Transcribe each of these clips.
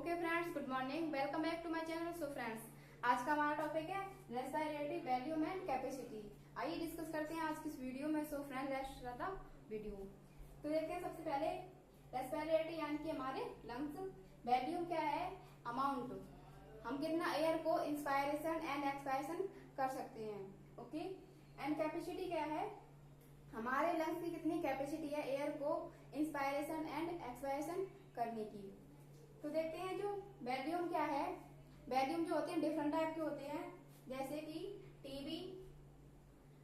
Okay friends, good morning. Welcome back to my channel. So friends, आज का हमारा topic है रेस्पिरेटरी वॉल्यूम एंड कैपेसिटी। आइए discuss करते हैं आज की इस वीडियो में। So friends, let's start the video. तो देखते हैं सबसे पहले रेस्पिरेटरी यानी कि हमारे लंग्स। वॉल्यूम क्या है? अमाउंट, हम कितना एयर को इंस्पायरेशन एंड एक्सपायरेशन कर सकते हैं। ओके। एंड कैपेसिटी क्या है? हमारे लंग्स की कितनी कैपेसिटी है एयर को इंस्पायरेशन एंड एक्सपायरेशन करने की। तो देखते हैं जो वॉल्यूम क्या है। वॉल्यूम जो होते हैं डिफरेंट टाइप के होते हैं, जैसे कि TV,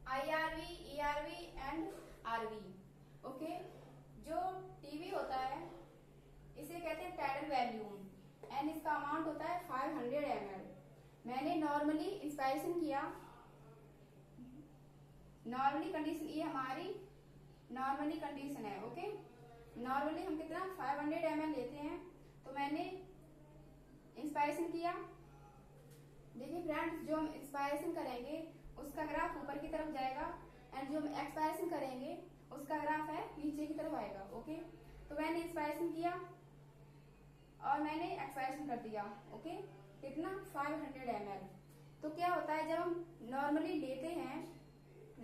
IRV, ERV and RV. Okay. जो टीवी होता है इसे कहते हैं टाइडल वॉल्यूम एंड इसका अमाउंट होता है 500 ml। मैंने नॉर्मली इंस्पायरेशन किया। नॉर्मली कंडीशन, ये हमारी नॉर्मली कंडीशन है। ओके। नॉर्मली हम कितना 500 ml लेते हैं। तो मैंने इंस्पायरेशन किया। देखिए फ्रेंड्स, जो हम इंस्पायरेशन करेंगे उसका ग्राफ ऊपर की तरफ जाएगा एंड जो हम एक्सपायरेशन करेंगे उसका ग्राफ है नीचे की तरफ आएगा। ओके। तो मैंने इंस्पायरेशन किया और मैंने एक्सपायरेशन कर दिया। ओके। कितना? 500 ml। तो क्या होता है, जब हम नॉर्मली लेते हैं,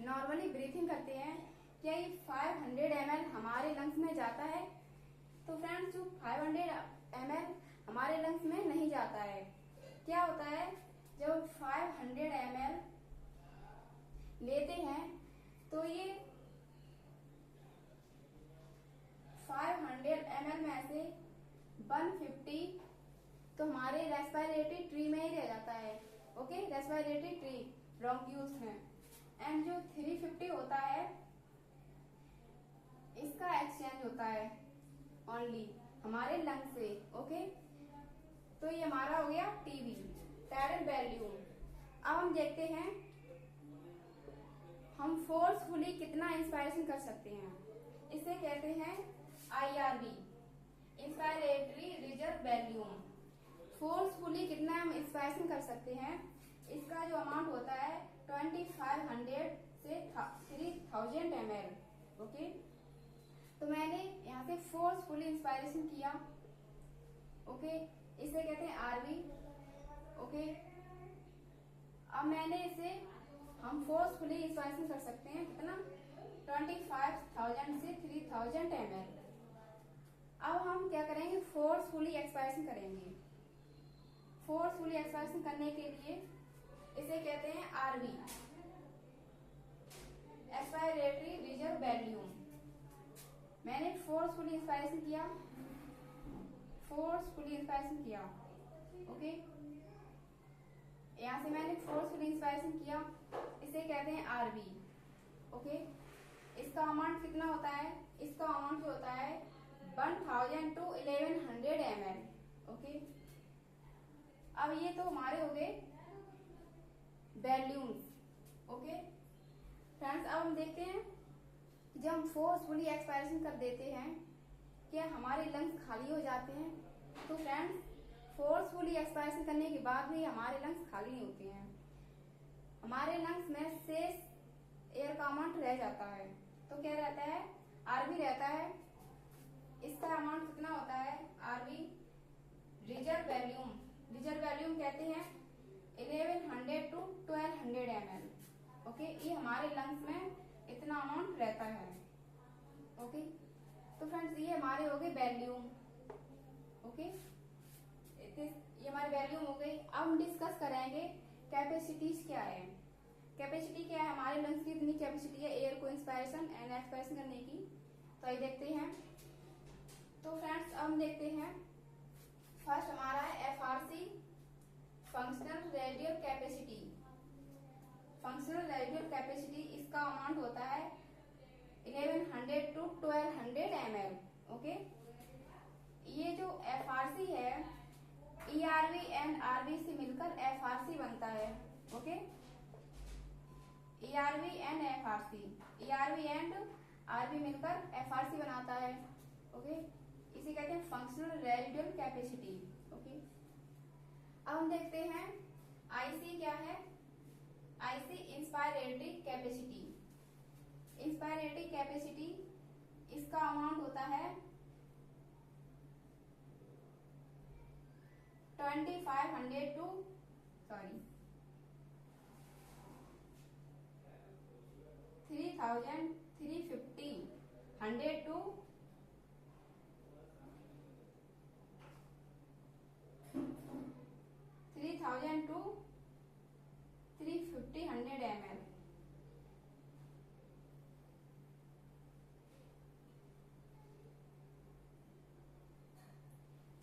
नॉर्मली ब्रीथिंग करते हैं, क्या ये 500 ml हमारे लंग्स में जाता है? तो फ्रेंड्स, जो 500 ml हमारे लंग्स में नहीं जाता है। क्या होता है, जब 500 ml लेते हैं तो ये 500 ml में से 150 तो हमारे रेस्पिरेटरी ट्री में ही रह जाता है। ओके। रेस्पिरेटरी ट्री ब्रोंक्यूल्स में। एंड जो 350 होता है इसका एक्सचेंज होता है ओनली हमारे लंग से। ओके। तो ये हमारा हो गया टीवी, टाइडल वॉल्यूम। अब हम देखते हैं हम फोर्सफुली कितना इंस्पायरेशन कर सकते हैं। इसे कहते हैं IRV, inspiratory reserve volume. Forcefully कितना हम इंस्पायरेशन कर सकते हैं, इसका जो अमाउंट होता है 2500 से 3000 ml। ओके। तो मैंने यहाँ से फोर्सफुली इंस्पायरेशन किया। ओके। इसे कहते हैं आरवी। ओके। अब मैंने इसे हम फोर्सफुली इंस्पायरेशन कर सकते हैं कितना? 25,000 से 3000 ml। अब हम क्या करेंगे? फोर्सफुली एक्सपायरेशन करेंगे। फोर्सफुली एक्सपायरेशन करने के लिए इसे कहते हैं आरवी, एक्सपायरेटरी रिजर्व वॉल्यूम। मैंने फोर्सफुली इंस्पायरेशन किया, फोर्सफुली इंस्पायरेशन किया। ओके। यहां से मैंने फोर्सफुली इंस्पायरेशन किया, इसे कहते हैं आरवी। ओके। इसका अमाउंट कितना होता है? इसका अमाउंट जो होता है 1000 to 1100 ml। ओके। अब ये तो हमारे हो गए वॉल्यूम्स। ओके फ्रेंड्स, अब हम देखते हैं जब हम फोर्सफुली एक्सपायरेशन कर देते हैं क्या हमारे लंग्स खाली हो जाते हैं? तो फ्रेंड्स, फोर्सफुली एक्सपायरेशन करने के बाद भी हमारे लंग्स खाली नहीं होते हैं। हमारे लंग्स में शेष एयर का अमाउंट रह जाता है। तो क्या रहता है? आरवी रहता है। इसका अमाउंट कितना होता है? RV reserve volume, reserve volume कहते हैं 1100 to 1200 ml। ओके। ये हमारे लंग्स में इतना अमाउंट रहता है। ओके। तो फ्रेंड्स, ये हमारे हो गए वॉल्यूम। ओके। ये हमारी वॉल्यूम हो गई। अब हम डिस्कस करेंगे कैपेसिटीज क्या है। कैपेसिटी क्या है? हमारे लंग्स की इतनी कैपेसिटी है एयर को इंस्पायरेशन एंड एक्सपायरेशन करने की। तो ये देखते हैं। तो फ्रेंड्स, अब हम देखते हैं फर्स्ट हमारा है FRC, functional radial capacity. Functional radial capacity, इसका अमाउंट होता है 1100 to 1200 ml। ओके। ये जो एफआरसी है, ईआरवी एंड आरवी से मिलकर एफआरसी बनता है। Okay. ERV and FRC, ERV and RV मिलकर एफआरसी बनाता है। ओके। इसे कहते हैं फंक्शनल रेडियल कैपेसिटी। ओके। अब हम देखते हैं आईसी क्या है। IC inspiratory capacity. Inspiratory capacity, इसका अमाउंट होता है 2500 to sorry 3350 100 to 3000 to 350 100 ml।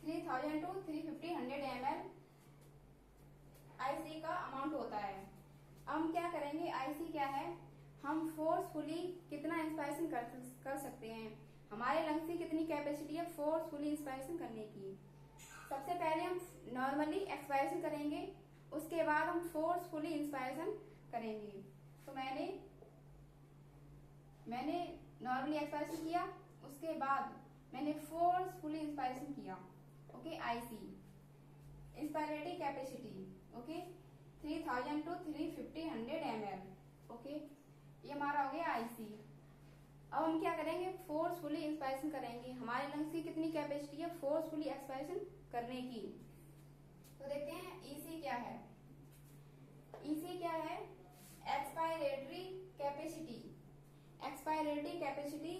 3000 to 350 100 ml IC का अमाउंट होता है। अब हम क्या करेंगे, आईसी क्या है, हम फोर्सफुली कितना इंस्पायरेशन कर सकते हैं, हमारे लंग्स की कितनी कैपेसिटी है फोर्सफुली इंस्पायरेशन करने की। सबसे पहले हम नॉर्मली एक्सपायरेशन करेंगे, उसके बाद हम फोर्सफुली इंस्पायरेशन करेंगे। तो मैंने नॉर्मली एक्सपायरेशन किया, उसके बाद मैंने फोर्सफुली इंस्पायरेशन किया। Okay, IC inspiratory capacity okay 3000 to 350 100 ml। Okay, ये हमारा हो गया आईसी। अब हम क्या करेंगे, फोर्सफुली इंस्पायरेशन करेंगे, हमारे लंग्स की कितनी कैपेसिटी है फोर्सफुली एक्सपायरेशन करने की। तो देखते हैं ईसी क्या है। ईसी क्या है, एक्सपायरेटरी कैपेसिटी। एक्सपायरेटरी कैपेसिटी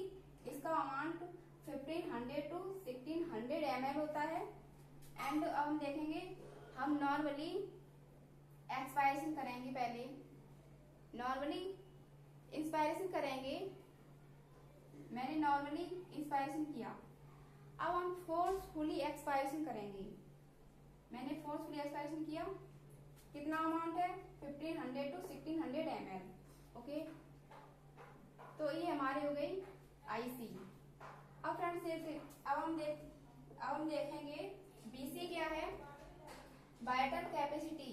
इसका अमाउंट 1500 टू 1600 ml होता है। एंड अब हम देखेंगे, हम नॉर्मली एक्सपायरेशन करेंगे, पहले नॉर्मली इंस्पायरेशन करेंगे, मैंने नॉर्मली इंस्पायरेशन किया। अब हम फोर्सफुली एक्सपायरेशन करेंगे, मैंने फोर्सफुली एक्सपायरेशन किया, कितना अमाउंट है 1500 टू 1600 ml। ओके, तो ये हमारी हो गई आईसी। अब फ्रेंड्स अब हम देखेंगे बीसी क्या है, वाइटल कैपेसिटी।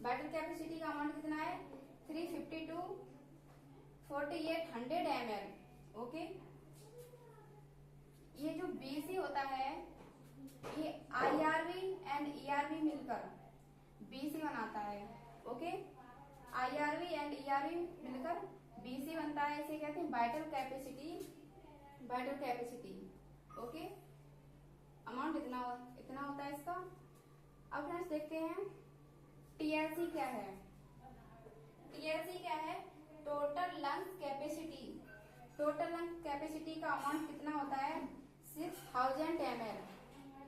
वाइटल कैपेसिटी का अमाउंट कितना है 350 टू 4800 ml। ओके, ये जो बीसी होता है ये आईआरवी एंड ईआरवी मिलकर बीसी बनाता है। ओके, आईआरवी एंड ईआरवी मिलकर बीसी बनता है, इसे कहते हैं vital capacity. Vital capacity okay, amount इतना होता है इसका। अब फ्रेंड्स देखते हैं टीएलसी क्या है। टीएलसी क्या है, total lungs capacity. Total lungs capacity का अमाउंट कितना होता है 6000 ml।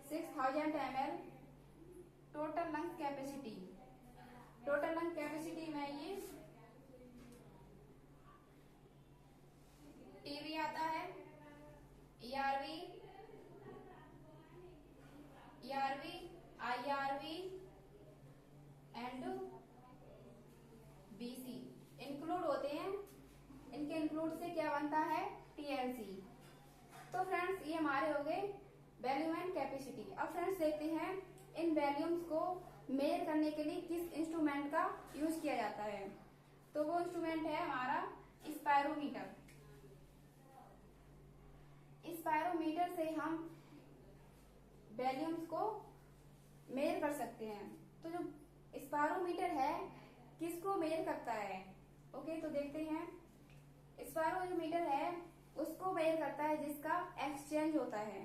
6000 ml total lungs capacity. Total lungs capacity में ये टीवी आता है, ERV, IRV and BC include होते हैं। इनके इंक्लूड से क्या बनता है टीएलसी। तो फ्रेंड्स ये हमारे हो गए वैल्यूम एंड कैपेसिटी। अब फ्रेंड्स देखते हैं इन वैल्यूम्स को मेजर करने के लिए किस इंस्ट्रूमेंट का यूज किया जाता है। तो वो इंस्ट्रूमेंट है हमारा स्पायरोमीटर। स्पायरोमीटर से हम वैल्यूम्स को मेजर कर सकते हैं। तो जो स्पायरोमीटर है किसको मेजर करता है, ओके, तो देखते हैं। स्पायरोमीटर है उसको मेजर करता है जिसका एक्सचेंज होता है।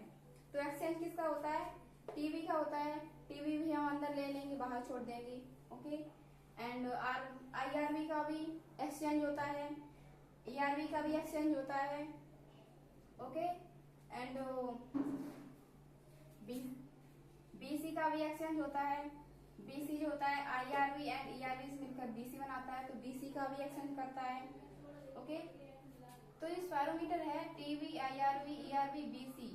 तो एक्सचेंज किसका होता है, टीवी का होता है। टीवी भी हम अंदर ले लेंगे, बाहर छोड़ देंगे। ओके, एंड आईआरवी का भी एक्सचेंज होता है, ईआरवी का भी एक्सचेंज होता है। ओके, एंड बीसी का भी एक्सचेंज होता है। बीसी जो होता है आईआरवी एंड ईआरवी से मिलकर बीसी बनाता है, तो बीसी का भी एक्सचेंज करता है। ओके, तो ये स्पायरोमीटर है TV, IRV, ERV, BC.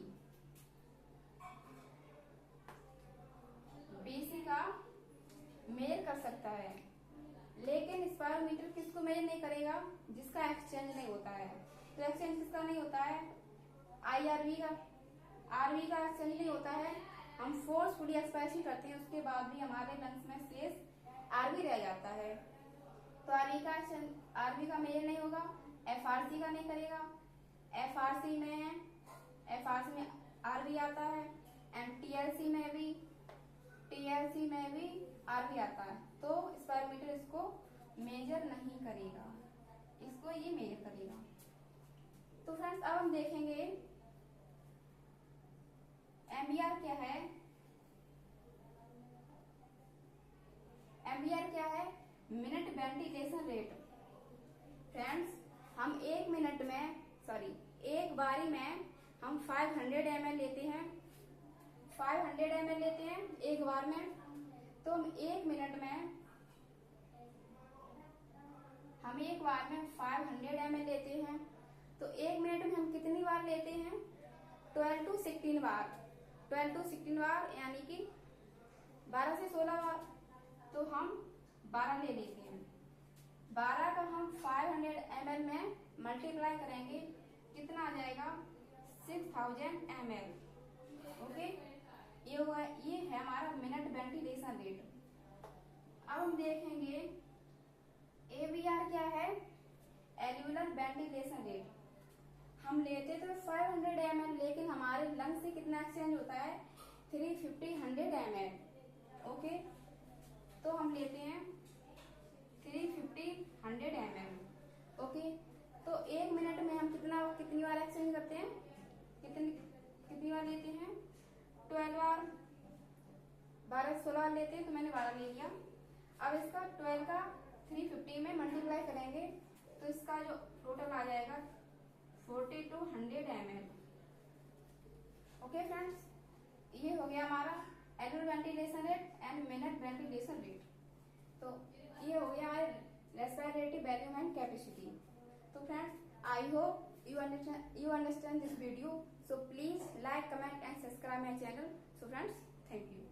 BC का मेजर कर सकता है, लेकिन स्पायरोमीटर किसको मेजर नहीं करेगा, जिसका एक्सचेंज नहीं होता है। तो एक्सचेंज किसका नहीं होता है, आईआरवी का। आरवी का एक्सचेंज नहीं होता है। हम फोर्सफुली एक्सपायरेशन करते हैं, उसके बाद भी हमारे लंग्स में शेष आरवी रह जाता है। तो आरवी का मेजर नहीं होगा, एफआरसी का नहीं करेगा। एफआरसी में आरवी आता है, एंड टीएलसी में भी आरवी आता है। तो स्पायरोमीटर इसको मेजर नहीं करेगा, इसको ये मेजर करेगा। तो फ्रेंड्स अब हम देखेंगे एमबीआर क्या है। Ventilation rate. फ्रेंड्स, हम एक बारी में हम 500 ml लेते हैं, 500 ml लेते हैं एक बार में। तो हम एक बार में 500 ml लेते हैं। तो एक मिनट में हम कितनी बार लेते हैं? 12 to 16 बार। 12 to 16 बार यानी कि 12 से 16 बार। तो हम 12 ले लेते हैं। 12 का हम 500 ml में मल्टीप्लाई करेंगे, कितना आ जाएगा? 6000 ml। ओके, ये है हमारा मिनट वेंटिलेशन रेट। अब हम देखेंगे AVR क्या है? एल्यूलर वेंटिलेशन रेट। हम लेते तो 500 ml, लेकिन हमारे लंग से कितना एक्सचेंज होता है? 350 ml। ओके, तो हम लेते हैं 350 ml। ओके, तो एक मिनट में हम कितनी बार एक्सचेंज करते हैं? कितनी बार लेते हैं? 12 बार। 12 से 16 लेते हैं, तो मैंने 12 ले लिया। अब इसका 12 का 350 में मल्टीप्लाई करेंगे तो इसका जो टोटल आ जाएगा 4200 ml। ओके फ्रेंड्स, ये हो गया हमारा annual ventilation rate and minute ventilation rate. तो ये हो गया हमारे रेस्पिरेटरी वॉल्यूम एंड कैपेसिटी। तो friends, I hope you understand this video. So please like, comment and subscribe my channel. So friends, thank you.